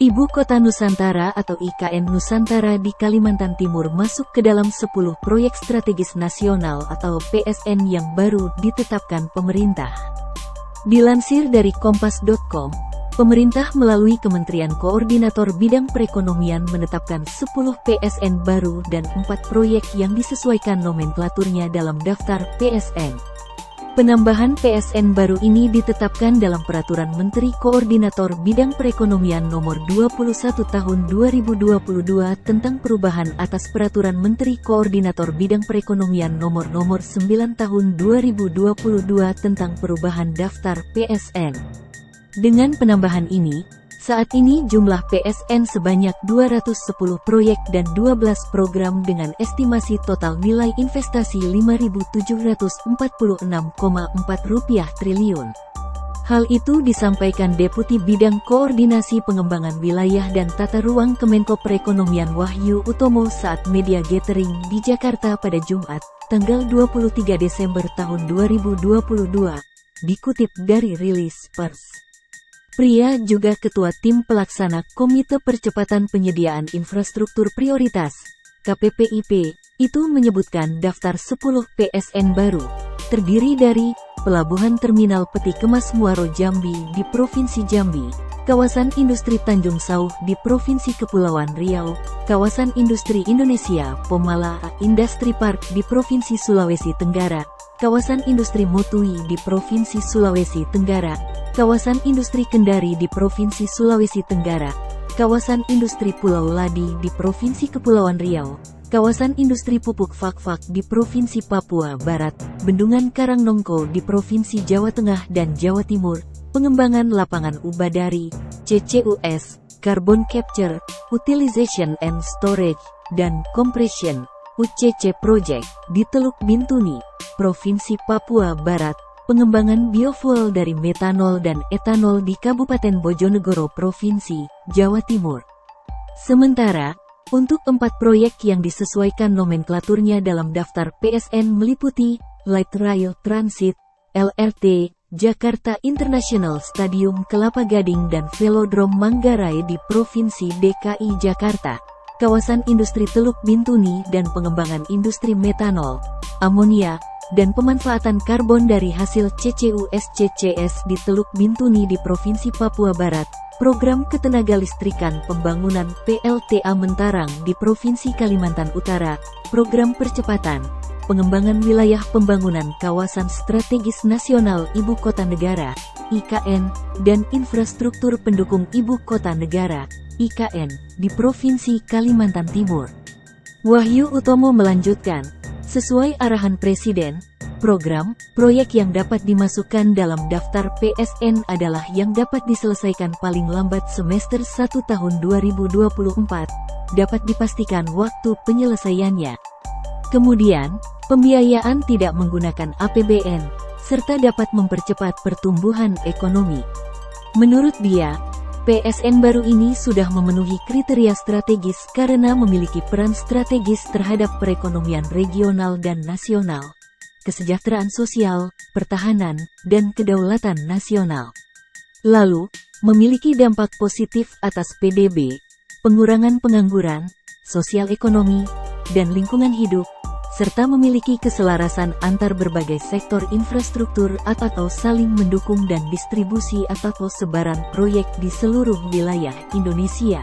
Ibu Kota Nusantara atau IKN Nusantara di Kalimantan Timur masuk ke dalam 10 proyek strategis nasional atau PSN yang baru ditetapkan pemerintah. Dilansir dari kompas.com, pemerintah melalui Kementerian Koordinator Bidang Perekonomian menetapkan 10 PSN baru dan 4 proyek yang disesuaikan nomenklaturnya dalam daftar PSN. Penambahan PSN baru ini ditetapkan dalam Peraturan Menteri Koordinator Bidang Perekonomian Nomor 21 Tahun 2022 tentang perubahan atas Peraturan Menteri Koordinator Bidang Perekonomian Nomor 9 Tahun 2022 tentang perubahan daftar PSN. Dengan penambahan ini, saat ini jumlah PSN sebanyak 210 proyek dan 12 program dengan estimasi total nilai investasi Rp5.746,4 triliun. Hal itu disampaikan Deputi Bidang Koordinasi Pengembangan Wilayah dan Tata Ruang Kemenko Perekonomian Wahyu Utomo saat media gathering di Jakarta pada Jumat, tanggal 23 Desember tahun 2022, dikutip dari rilis pers. Pria juga Ketua Tim Pelaksana Komite Percepatan Penyediaan Infrastruktur Prioritas, KPPIP, itu menyebutkan daftar 10 PSN baru, terdiri dari Pelabuhan Terminal Peti Kemas Muaro Jambi di Provinsi Jambi, Kawasan Industri Tanjung Sauh di Provinsi Kepulauan Riau, Kawasan Industri Indonesia Pomala Industri Park di Provinsi Sulawesi Tenggara, Kawasan Industri Motui di Provinsi Sulawesi Tenggara, Kawasan Industri Kendari di Provinsi Sulawesi Tenggara, Kawasan Industri Pulau Ladi di Provinsi Kepulauan Riau, Kawasan Industri Pupuk Fakfak di Provinsi Papua Barat, Bendungan Karangnongko di Provinsi Jawa Tengah dan Jawa Timur, pengembangan lapangan Ubadari, CCUS, Carbon Capture, Utilization and Storage, dan Compression, UCC Project, di Teluk Bintuni, Provinsi Papua Barat, pengembangan biofuel dari metanol dan etanol di Kabupaten Bojonegoro Provinsi, Jawa Timur. Sementara, untuk 4 proyek yang disesuaikan nomenklaturnya dalam daftar PSN meliputi Light Rail Transit, LRT, Jakarta International Stadium Kelapa Gading dan Velodrome Manggarai di Provinsi DKI Jakarta, Kawasan Industri Teluk Bintuni dan pengembangan industri metanol, amonia, dan pemanfaatan karbon dari hasil CCUS-CCS di Teluk Bintuni di Provinsi Papua Barat, program ketenagalistrikan pembangunan PLTA Mentarang di Provinsi Kalimantan Utara, program percepatan, pengembangan wilayah pembangunan kawasan strategis nasional Ibu Kota Negara, IKN, dan infrastruktur pendukung Ibu Kota Negara, IKN, di Provinsi Kalimantan Timur. Wahyu Utomo melanjutkan, sesuai arahan Presiden, program, proyek yang dapat dimasukkan dalam daftar PSN adalah yang dapat diselesaikan paling lambat semester 1 tahun 2024, dapat dipastikan waktu penyelesaiannya. Kemudian, pembiayaan tidak menggunakan APBN, serta dapat mempercepat pertumbuhan ekonomi. Menurut dia, PSN baru ini sudah memenuhi kriteria strategis karena memiliki peran strategis terhadap perekonomian regional dan nasional, kesejahteraan sosial, pertahanan, dan kedaulatan nasional. Lalu, memiliki dampak positif atas PDB, pengurangan pengangguran, sosial ekonomi, dan lingkungan hidup, serta memiliki keselarasan antar berbagai sektor infrastruktur atau saling mendukung dan distribusi atau sebaran proyek di seluruh wilayah Indonesia.